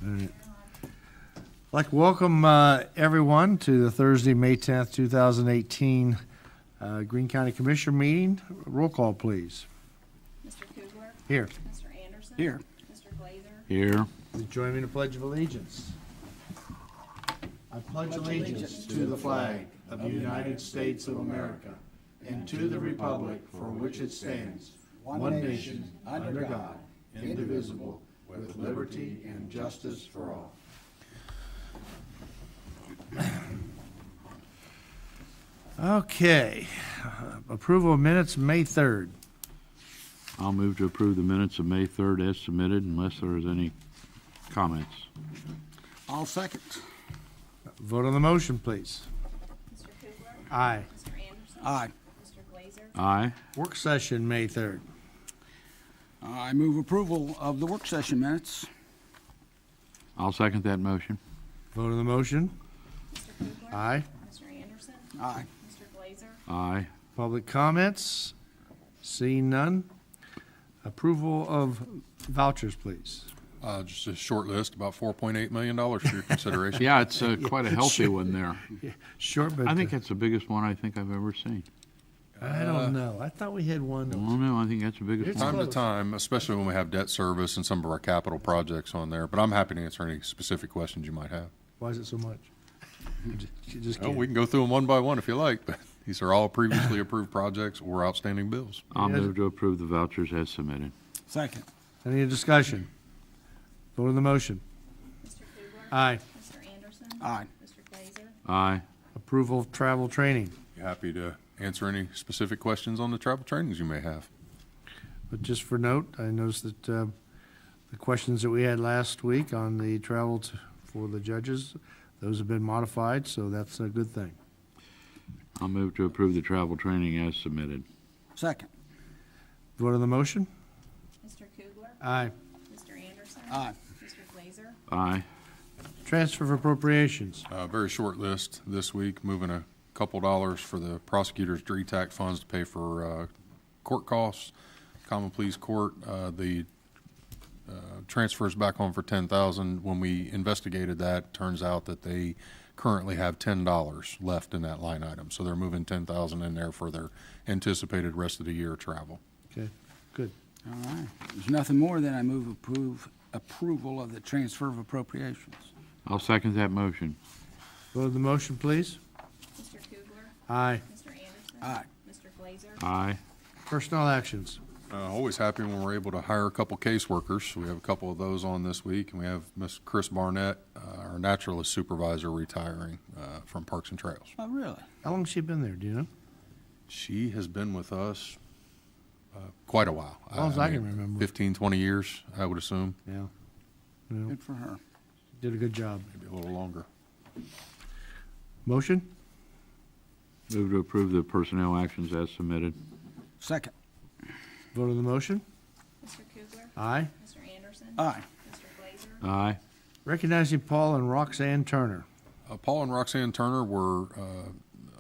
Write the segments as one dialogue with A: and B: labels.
A: right. I'd like to welcome everyone to the Thursday, May 10th, 2018 Greene County Commissioner meeting. Roll call, please.
B: Mr. Kugler?
A: Here.
B: Mr. Anderson?
C: Here.
B: Mr. Glazer?
D: Here.
A: Please join me in the Pledge of Allegiance. I pledge allegiance to the flag of the United States of America and to the republic for which it stands, one nation, under God, indivisible, with liberty and justice for all. Okay. Approval of minutes, May 3rd.
D: I'll move to approve the minutes of May 3rd as submitted unless there is any comments.
C: I'll second.
A: Vote on the motion, please.
B: Mr. Kugler?
A: Aye.
B: Mr. Anderson?
C: Aye.
B: Mr. Glazer?
D: Aye.
A: Work session, May 3rd.
C: I move approval of the work session minutes.
D: I'll second that motion.
A: Vote on the motion.
B: Mr. Kugler?
A: Aye.
B: Mr. Anderson?
C: Aye.
B: Mr. Glazer?
D: Aye.
A: Public comments? Seeing none. Approval of vouchers, please.
E: Just a short list, about $4.8 million for your consideration.
D: Yeah, it's quite a healthy one there.
A: Short, but
D: I think that's the biggest one I think I've ever seen.
A: I don't know. I thought we had one.
D: I
A: That was,
D: don't know. I think that's the biggest
A: It's
D: one.
E: Time to
A: close.
E: time, especially when we have debt service and some of our capital projects on there, but I'm happy to answer any specific questions you might have.
A: why is it so much? Just
E: Oh,
A: kidding.
E: we can go through them one by one if you like, but these are all previously approved projects or outstanding bills.
D: I'll
A: Yes.
D: move to approve the vouchers as submitted.
C: Second.
A: Any discussion? Vote on the motion.
B: Mr. Kugler?
A: Aye.
B: Mr. Anderson?
C: Aye.
B: Mr. Glazer?
D: Aye.
A: Approval of travel training.
E: Happy to answer any specific questions on the travel trainings you may have.
A: But just for note, I noticed that the questions that we had last week on the travel for the judges, those have been modified, so that's a good thing.
D: I'll move to approve the travel training as submitted.
C: Second.
A: Vote on the motion.
B: Mr. Kugler?
A: Aye.
B: Mr. Anderson?
C: Aye.
B: Mr. Glazer?
D: Aye.
A: Transfer of appropriations.
E: Very short list this week, moving a couple dollars for the prosecutor's DRETAC funds to pay for court costs, common pleas court. The transfers back on for $10,000. When we investigated that, turns out that they currently have $10 left in that line item. So they're moving $10,000 in there for their anticipated rest of the year travel.
A: Okay, good.
C: All right. There's nothing more, then I move approval of the transfer of appropriations.
D: I'll second that motion.
A: Vote on the motion, please.
B: Mr. Kugler?
A: Aye.
B: Mr. Anderson?
C: Aye.
B: Mr. Glazer?
D: Aye.
A: Personnel actions.
E: Always happy when we're able to hire a couple caseworkers. We have a couple of those on this week, and we have Miss Chris Barnett, our naturalist supervisor, retiring from Parks and Trails.
C: Oh, really?
A: How long has she been there, do you know?
E: She has been with us quite a while.
A: As long as I can remember.
E: 15, 20 years, I would assume,
A: Yeah. Well,
C: Good for her.
A: did a good job.
E: maybe a little longer.
A: Motion?
D: Move to approve the personnel actions as submitted.
C: Second.
A: Vote on the motion.
B: Mr. Kugler?
A: Aye.
B: Mr. Anderson?
C: Aye.
B: Mr. Glazer?
D: Aye.
A: Recognizing Paul and Roxanne Turner.
E: Paul and Roxanne Turner were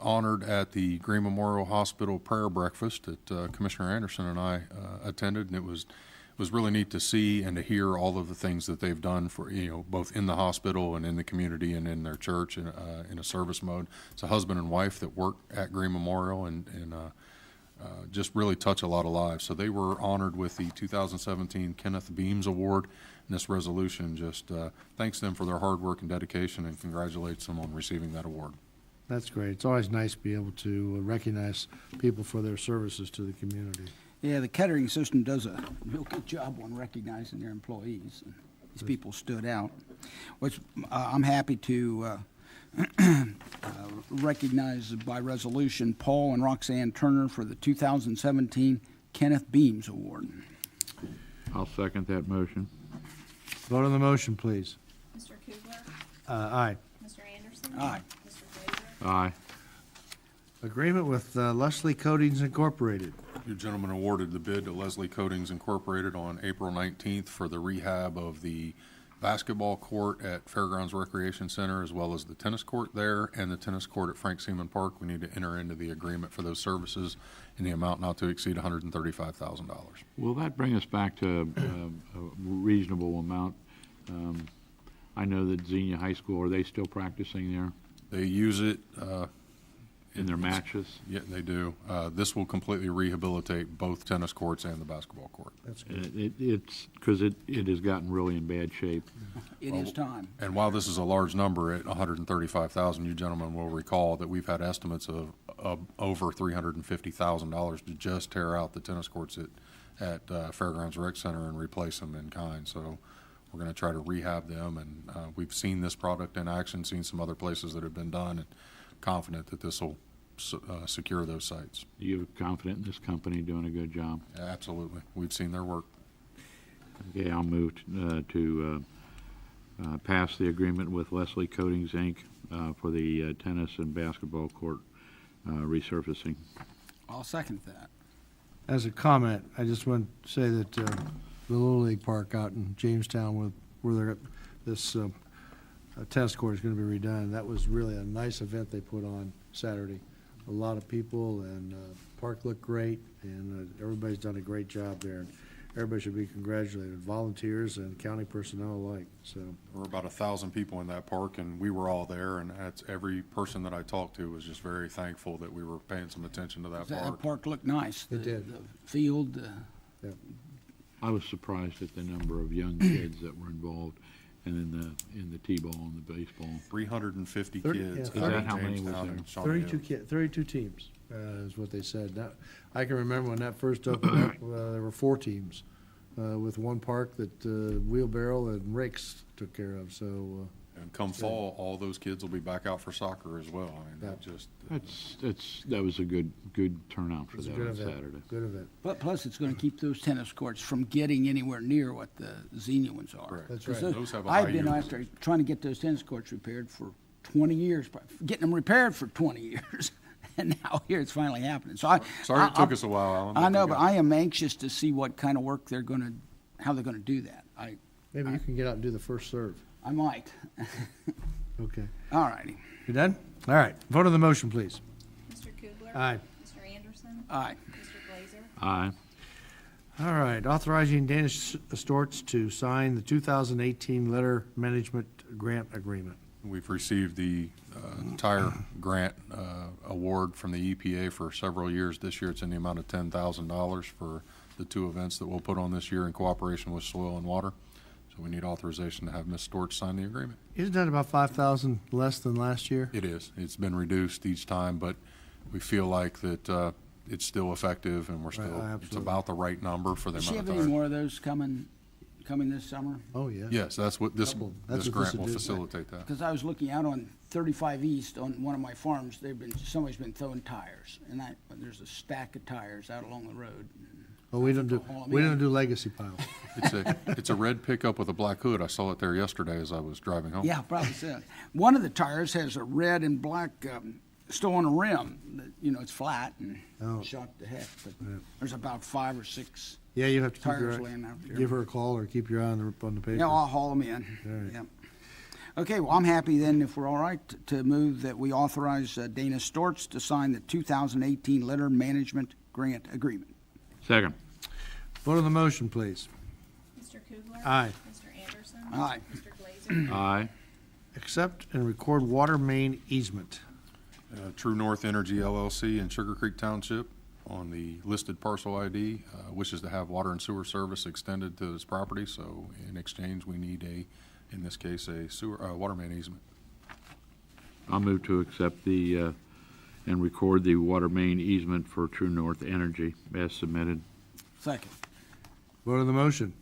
E: honored at the Green Memorial Hospital prayer breakfast that Commissioner Anderson and I attended, and it was really neat to see and to hear all of the things that they've done for, both in the hospital and in the community and in their church in a service mode. It's a husband and wife that work at Green Memorial and just really touch a lot of lives. So they were honored with the 2017 Kenneth Beams Award, and this resolution just thanks them for their hard work and dedication and congratulates them on receiving that award.
A: That's great. It's always nice to be able to recognize people for their services to the community.
C: Yeah, the Kettering system does a real good job on recognizing their employees. These people stood out. Which I'm happy to recognize by resolution Paul and Roxanne Turner for the 2017 Kenneth Beams Award.
D: I'll second that motion.
A: Vote on the motion, please.
B: Mr. Kugler?
A: Aye.
B: Mr. Anderson?
C: Aye.
B: Mr. Glazer?
D: Aye.
A: Agreement with Leslie Coatings Incorporated.
E: You gentlemen awarded the bid to Leslie Coatings Incorporated on April 19th for the rehab of the basketball court at Fairgrounds Recreation Center, as well as the tennis court there and the tennis court at Frank Seaman Park. We need to enter into the agreement for those services in the amount not to exceed $135,000.
D: Will that bring us back to a reasonable amount? I know that Xenia High School, are they still practicing there
E: They use it,
D: in their matches?
E: yeah, they do. This will completely rehabilitate both tennis courts and the basketball court.
A: That's good.
D: It's, because it has gotten really in bad shape.
C: It is time.
E: And while this is a large number at 135,000, you gentlemen will recall that we've had estimates of over $350,000 to just tear out the tennis courts at Fairgrounds Rec Center and replace them in kind. So we're going to try to rehab them, and we've seen this product in action, seen some other places that have been done, and confident that this will secure those sites.
D: You're confident in this company doing a good job?
E: Absolutely. We've seen their work.
D: Okay, I'll move to pass the agreement with Leslie Coatings, Inc. For the tennis and basketball court resurfacing.
C: I'll second that.
A: As a comment, I just want to say that the Little League Park out in Jamestown, where they're, this tennis court is going to be redone, that was really a nice event they put on Saturday. A lot of people, and park looked great, and everybody's done a great job there. Everybody should be congratulated, volunteers and county personnel alike, so.
E: There were about 1,000 people in that park, and we were all there, and that's every person that I talked to was just very thankful that we were paying some attention to that
C: That
E: park.
C: park looked nice.
A: It did.
C: The field,
D: I was surprised at the number of young kids that were involved, and in the t-ball and the baseball.
E: 350
A: 30
E: kids.
A: yeah,
D: Is
E: out
D: that
E: in
D: how many was
E: Jamestown
D: there?
E: and Shawnee Hill.
A: 32 teams is what they said. Now, I can remember when that first opened up, there were 4 teams with one park that Wheelbarrow and Rakes took care of, so.
E: And come fall, all those kids will be back out for soccer as well. I mean, that just,
D: That was a good turnout for
A: It's a
D: that
A: good
D: on
A: event.
D: Saturday.
A: Good event.
C: but plus it's going to keep those tennis courts from getting anywhere near what the Xenia ones are.
E: Correct.
A: That's
C: 'Cause
A: right.
E: Those have a
C: I've
E: high
C: been
E: use.
C: after trying to get those tennis courts repaired for 20 years, getting them repaired for 20 years. And now here it's finally happening. So
E: sorry it took us a while, Alan.
C: I know,
E: we
C: but
E: got-
C: I am anxious to see what kind of work how they're going to do that.
A: Maybe you can get out and do the first serve.
C: I might.
A: Okay.
C: All righty.
A: You done? All right. Vote on the motion, please.
B: Mr. Kugler?
A: Aye.
B: Mr. Anderson?
C: Aye.
B: Mr. Glazer?
D: Aye.
A: All right. Authorizing Danish Storts to sign the 2018 Letter Management Grant Agreement.
E: We've received the tire grant award from the EPA for several years. This year, it's in the amount of $10,000 for the 2 events that we'll put on this year in cooperation with Soil and Water. So we need authorization to have Ms. Storch sign the agreement.
A: Isn't that about 5,000 less than last year?
E: It is. It's been reduced each time, but we feel like that it's still effective, and we're still, it's
A: absolutely.
E: about the right number for the
C: Does she
E: amount
C: have
E: of
C: any
E: tires.
C: more of those coming this summer?
A: Oh, yeah.
E: Yes, that's what this
A: Couple. That's what this
E: grant
A: would
E: will
A: do.
E: facilitate that.
C: Because I was looking out on 35 East on one of my farms. Somebody's been throwing tires, and there's a stack of tires out along the road.
A: Oh, we don't do legacy piles.
E: It's a red pickup with a black hood. I saw it there yesterday as I was driving home.
C: Yeah, probably so. One of the tires has a red and black still on a rim. It's flat and
A: Oh.
C: shot to heck. But there's about 5 or 6.
A: Yeah, you have to keep
C: Tires laying out there.
A: give her a call or keep your eye on the paper.
C: Yeah, I'll haul them in.
A: All right.
C: Yep. Okay, well, I'm happy then, if we're all right, to move that we authorize Dana Storts to sign the 2018 Letter Management Grant Agreement.
D: Second.
A: Vote on the motion, please.
B: Mr. Kugler?
A: Aye.
B: Mr. Anderson?
C: Aye.
B: Mr. Glazer?
D: Aye.
A: Accept and record water main easement.
E: True North Energy LLC in Sugar Creek Township on the listed parcel ID wishes to have water and sewer service extended to this property, so in exchange, we need in this case, a water main easement.
D: I'll move to accept and record the water main easement for True North Energy as submitted.
C: Second.
A: Vote on the motion.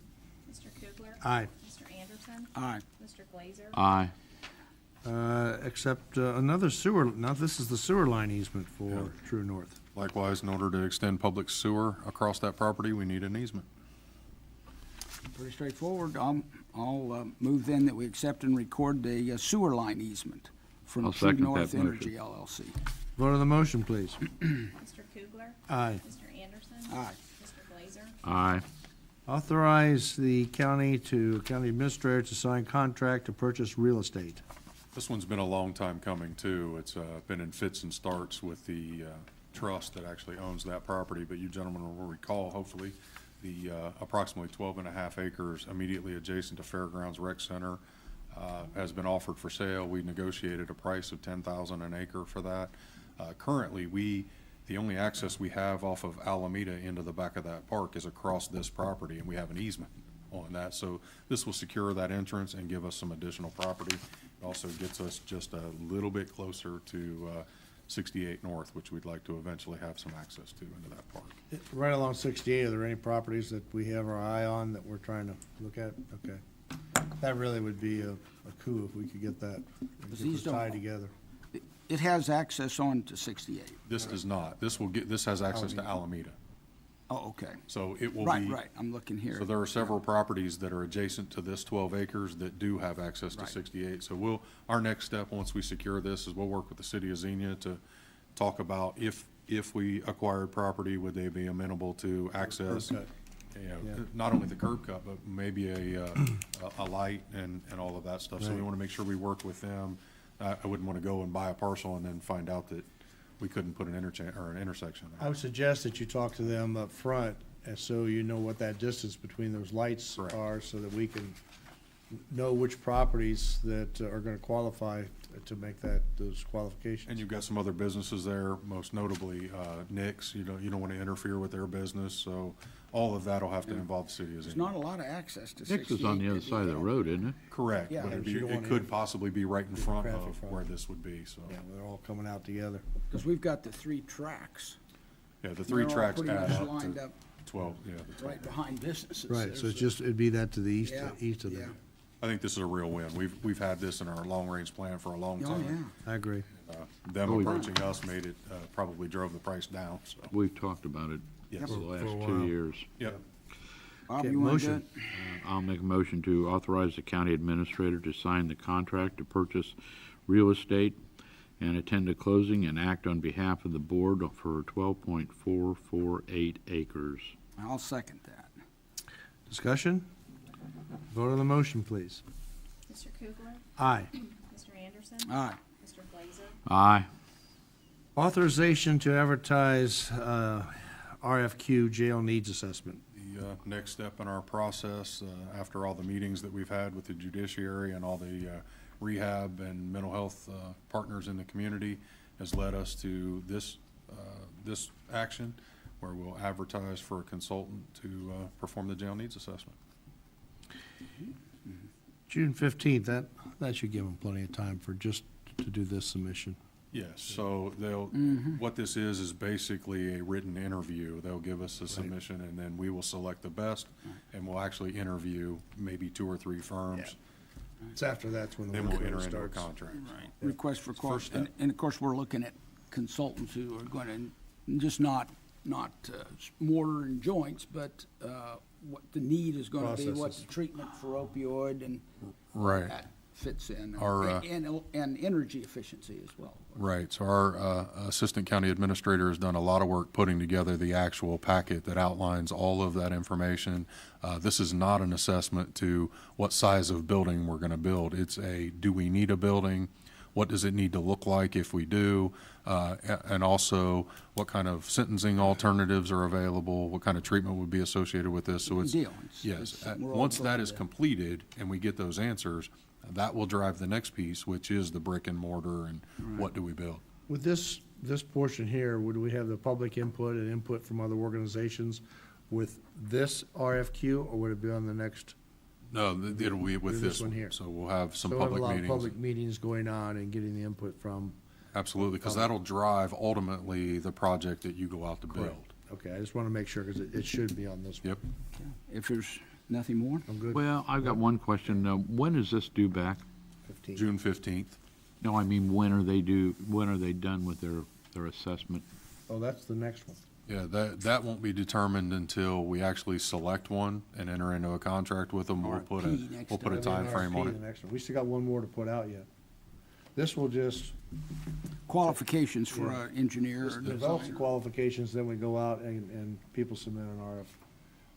B: Mr. Kugler?
A: Aye.
B: Mr. Anderson?
C: Aye.
B: Mr. Glazer?
D: Aye.
A: Accept another sewer, now this is the sewer line easement for
E: Yeah.
A: True North.
E: Likewise, in order to extend public sewer across that property, we need an easement.
C: Pretty straightforward. I'll move then that we accept and record the sewer line easement from
D: I'll
C: True
D: second
C: North
D: that
C: Energy
D: motion.
C: LLC.
A: Vote on the motion, please.
B: Mr. Kugler?
A: Aye.
B: Mr. Anderson?
C: Aye.
B: Mr. Glazer?
D: Aye.
A: Authorize the county administrator to sign contract to purchase real estate.
E: This one's been a long time coming, too. It's been in fits and starts with the trust that actually owns that property, but you gentlemen will recall, hopefully, the approximately 12 and a half acres immediately adjacent to Fairgrounds Rec Center has been offered for sale. We negotiated a price of $10,000 an acre for that. Currently, the only access we have off of Alameda into the back of that park is across this property, and we have an easement on that. So this will secure that entrance and give us some additional property. It also gets us just a little bit closer to 68 North, which we'd like to eventually have some access to into that park.
A: Right along 68, are there any properties that we have our eye on that we're trying to look at? Okay. That really would be a coup if we could get that,
C: Because
A: get
C: these
A: this tied
C: don't-
A: together.
C: It has access on to 68.
E: This does not. This has access to Alameda.
C: Oh, okay.
E: So it will be.
C: Right, right, I'm looking here.
E: So there are several properties that are adjacent to this 12 acres that do have access to
C: Right.
E: 68. So our next step, once we secure this, is we'll work with the city of Xenia to talk about if we acquired property, would they be amenable to access?
A: Curb
E: You know, not only the curb cut, but maybe a light and all of that stuff. So we
A: Right.
E: want to make sure we work with them. I wouldn't want to go and buy a parcel and then find out that we couldn't put an interchange or an intersection
A: I
E: there.
A: would suggest that you talk to them up front, and so you know what that distance between those lights
E: Correct.
A: are, so that we can know which properties that are gonna qualify to make those qualifications.
E: And you've got some other businesses there, most notably Nick's. You don't want to interfere with their business, so all of that will have to involve the city of
C: There's
E: Xenia.
C: not a lot of access to 68.
D: Nick's is on the other
C: to
D: side of the
C: that.
D: road, isn't it?
E: Correct,
C: Yeah.
E: but
A: Yeah, but you don't
E: it
A: want
E: could
A: to-
E: possibly be right in front
A: traffic
E: of
A: problem.
E: where this would be, so.
A: Yeah, they're all coming out together.
C: Because we've got the 3 tracks.
E: Yeah, the three
C: They're all
E: tracks
C: pretty
E: add
C: much
E: up
C: lined
E: to
C: up
E: 12, yeah. the 12.
C: right behind businesses.
A: Right, so
C: There's
A: it's just, it'd be that to the east,
C: Yeah,
A: east of
C: yeah.
A: them.
E: I think this is a real win. We've had this in our long-range plan for a long
C: Oh,
E: time.
C: yeah.
A: I agree.
E: Them
D: Oh, yeah.
E: approaching us made it, probably drove the price down, so.
D: We've talked about it
E: Yes.
D: for the
A: For a
D: last
A: while.
D: 2 years.
E: Yep.
C: Bob,
A: Okay,
C: you want to do
A: motion.
C: it?
D: I'll make a motion to authorize the county administrator to sign the contract to purchase real estate and attend a closing and act on behalf of the board for 12.448 acres.
C: I'll second that.
A: Discussion? Vote on the motion, please.
B: Mr. Kugler?
A: Aye.
B: Mr. Anderson?
C: Aye.
B: Mr. Glazer?
D: Aye.
A: Authorization to advertise RFQ jail needs assessment.
E: The next step in our process, after all the meetings that we've had with the judiciary and all the rehab and mental health partners in the community, has led us to this action, where we'll advertise for a consultant to perform the jail needs assessment.
A: June 15th, that should give them plenty of time to do this submission.
E: Yes, so what this is basically a written interview. They'll give us a submission, and then we will select the best, and we'll actually interview maybe 2 or 3 firms.
A: It's after that's when the
E: Then we'll
A: work
E: enter
A: really
E: into a
A: starts.
E: contract.
C: Request for
E: First
C: quote,
E: step.
C: and of course, we're looking at consultants who are going to, just not mortar and joints, but what the need is going to be, what
A: Processes.
C: the treatment for opioid and
E: Right.
C: that fits in.
E: Our,
C: And energy efficiency as well.
E: Right, so our Assistant County Administrator has done a lot of work putting together the actual packet that outlines all of that information. This is not an assessment to what size of building we're going to build. It's do we need a building? What does it need to look like if we do? And also, what kind of sentencing alternatives are available? What kind of treatment would be associated with this? So it's,
C: Deal.
E: yes,
C: We're all
E: once that
C: glad
E: is
C: that-
E: completed and we get those answers, that will drive the next piece, which is the brick and mortar and what do we build.
A: With this portion here, would we have the public input and input from other organizations with this RFQ, or would it be on the next?
E: No, it'll be with
A: This
E: this
A: one
E: one.
A: here.
E: So we'll have some
A: So we'll have a
E: public
A: lot of
E: meetings.
A: public meetings going on and getting the input from.
E: Absolutely, because that'll drive ultimately the project that you go out to build.
A: Okay, I just want to make sure, because it should be on this one.
E: Yep.
C: If there's nothing more?
A: I'm good.
D: Well, I've got one question. When is this due back?
A: 15.
E: June 15th.
D: No, I mean, when are they done with their assessment?
A: Oh, that's the next one.
E: Yeah, that won't be determined until we actually select one and enter into a contract with them. We'll put
C: RFP next
E: a
C: time.
E: time frame on
A: RFP,
E: it.
A: the next one. We still got one more to put out yet. This will just
C: Qualifications for an engineer or
A: develop the
C: designer.
A: qualifications, then we go out and people submit an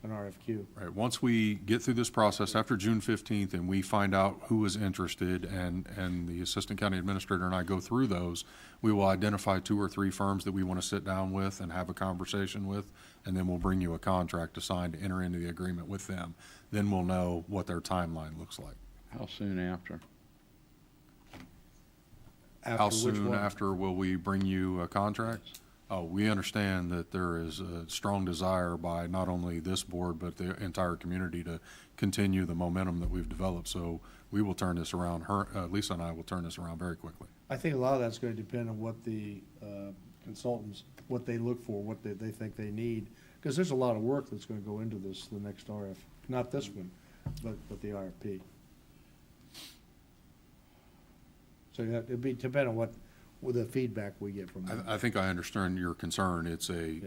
A: RFQ.
E: Right, once we get through this process after June 15th and we find out who is interested and the Assistant County Administrator and I go through those, we will identify 2 or 3 firms that we want to sit down with and have a conversation with, and then we'll bring you a contract to sign to enter into the agreement with them. Then we'll know what their timeline looks like.
D: How soon after?
E: How
A: After which
E: soon
A: one?
E: after will we bring you a contract? Oh, we understand that there is a strong desire by not only this board, but the entire community to continue the momentum that we've developed. So we will turn this around, Lisa and I will turn this around very quickly.
A: I think a lot of that's gonna depend on what the consultants, what they look for, what they think they need. Because there's a lot of work that's gonna go into this, the next RF, not this one, but the RFP. So it'd be depend on what the feedback we get from them.
E: I think I understand your concern. It's a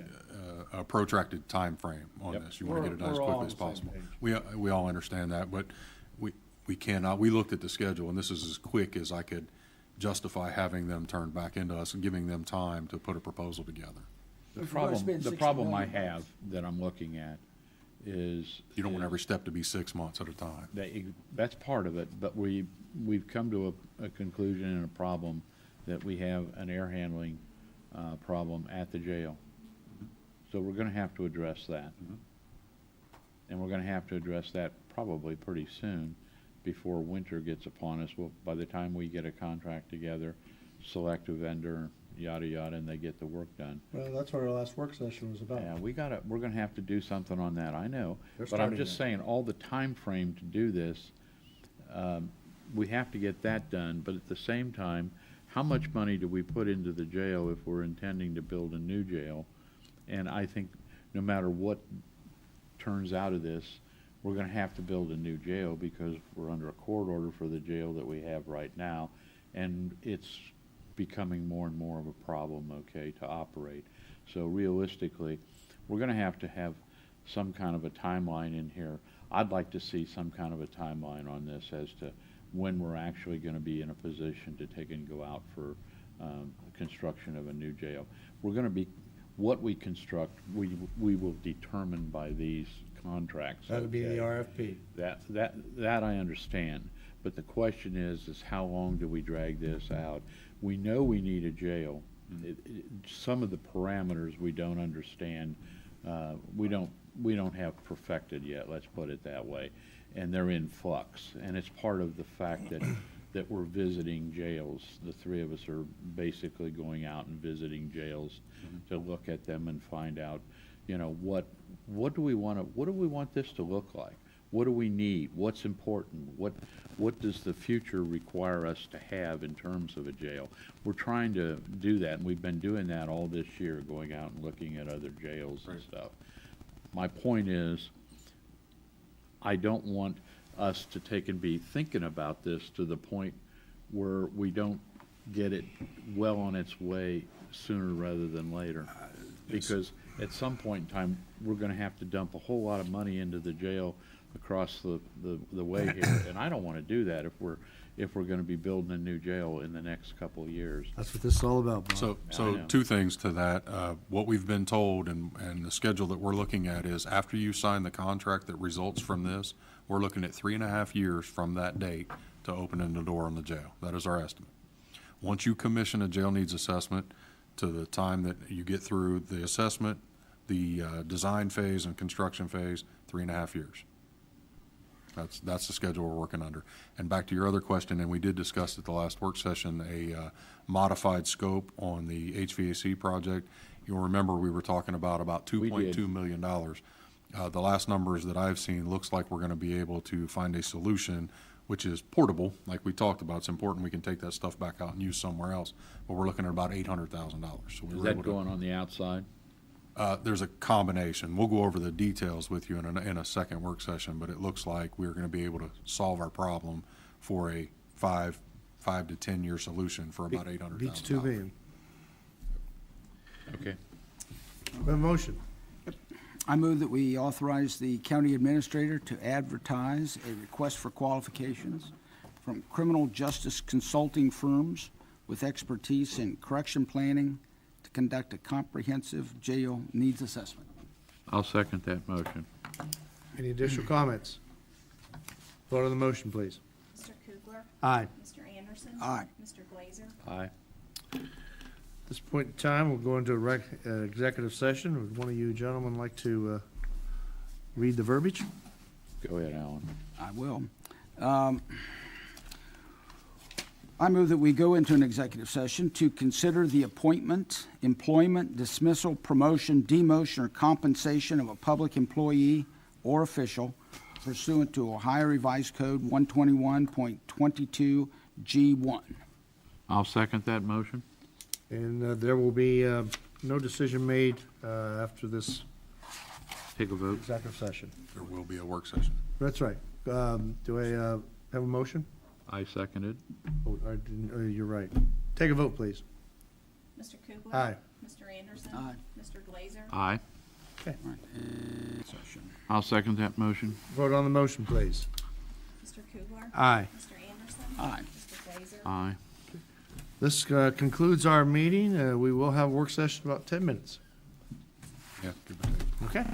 E: protracted time frame on
D: Yep.
E: this. You want to get it done as
A: We're all
E: quickly
A: on
E: as
A: the same
E: possible.
A: page.
E: We all understand that, but we cannot, we looked at the schedule, and this is as quick as I could justify having them turn back into us and giving them time to put a proposal together.
D: The
C: If we're gonna spend
D: the
C: 60
D: problem I
C: million
D: have that I'm looking at is.
E: You don't want every step to be 6 months at a time.
D: That's part of it, but we've come to a conclusion and a problem that we have an air handling problem at the jail. So we're gonna have to address that. And we're gonna have to address that probably pretty soon, before winter gets upon us. Well, by the time we get a contract together, select a vendor, yada, yada, and they get the work done.
A: Well, that's what our last work session was about.
D: Yeah, we're gonna have to do something on that, I know.
A: They're
D: But I'm
A: starting
D: just
A: that.
D: saying, all the time frame to do this, we have to get that done, but at the same time, how much money do we put into the jail if we're intending to build a new jail? And I think no matter what turns out of this, we're gonna have to build a new jail because we're under a court order for the jail that we have right now, and it's becoming more and more of a problem, okay, to operate. So realistically, we're gonna have to have some kind of a timeline in here. I'd like to see some kind of a timeline on this as to when we're actually gonna be in a position to take and go out for construction of a new jail. We're gonna be, what we construct, we will determine by these contracts.
A: That'll be the
D: okay?
A: RFP.
D: That I understand, but the question is how long do we drag this out? We know we need a jail. Some of the parameters we don't understand, we don't have perfected yet, let's put it that way. And they're in flux, and it's part of the fact that we're visiting jails. The three of us are basically going out and visiting jails to look at them and find out, you know, what do we want this to look like? What do we need? What's important? What does the future require us to have in terms of a jail? We're trying to do that, and we've been doing that all this year, going out and looking at other jails and stuff. My point is, I don't want us to take and be thinking about this to the point where we don't get it well on its way sooner rather than later. Because at some point in time, we're gonna have to dump a whole lot of money into the jail across the way here. And I don't wanna do that if we're gonna be building a new jail in the next couple of years.
A: That's what this is all about, Bob.
E: So
D: I know.
E: two things to that. What we've been told and the schedule that we're looking at is after you sign the contract that results from this, we're looking at 3.5 years from that date to opening the door on the jail. That is our estimate. Once you commission a jail needs assessment, to the time that you get through the assessment, the design phase and construction phase, 3.5 years. That's the schedule we're working under. And back to your other question, and we did discuss at the last work session, a modified scope on the HVAC project. You'll remember we were talking about
D: We did.
E: $2.2 million. The last numbers that I've seen looks like we're going to be able to find a solution which is portable, like we talked about. It's important we can take that stuff back out and use somewhere else, but we're looking at about $800,000. So we
D: Is
E: were
D: that
E: able to.
D: going on the outside?
E: There's a combination. We'll go over the details with you in a second work session, but it looks like we're going to be able to solve our problem for a 5 to 10 year solution for about $800,000.
A: Beats $2 million.
D: Okay.
A: We have a motion.
C: I move that we authorize the county administrator to advertise a request for qualifications from criminal justice consulting firms with expertise in correction planning to conduct a comprehensive jail needs assessment.
D: I'll second that motion.
A: Any additional comments? Vote on the motion, please.
B: Mr. Kugler?
A: Aye.
B: Mr. Anderson?
C: Aye.
B: Mr. Glazer?
D: Aye.
A: At this point in time, we'll go into a executive session. Would one of you gentlemen like to read the verbiage?
D: Go ahead, Alan.
C: I will. I move that we go into an executive session to consider the appointment, employment, dismissal, promotion, demotion, or compensation of a public employee or official pursuant to Ohio Revised Code 121.22G1.
D: I'll second that motion.
A: And there will be no decision made after this
D: Take a vote.
A: executive session.
E: There will be a work session.
A: That's right. Do I have a motion?
D: I second it.
A: You're right. Take a vote, please.
B: Mr. Kugler?
A: Aye.
B: Mr. Anderson?
C: Aye.
B: Mr. Glazer?
D: Aye.
C: Session.
D: I'll second that motion.
A: Vote on the motion, please.
B: Mr. Kugler?
A: Aye.
B: Mr. Anderson?
C: Aye.
B: Mr. Glazer?
D: Aye.
A: This concludes our meeting. We will have a work session in about 10 minutes.
E: Yeah, give or take.
A: Okay?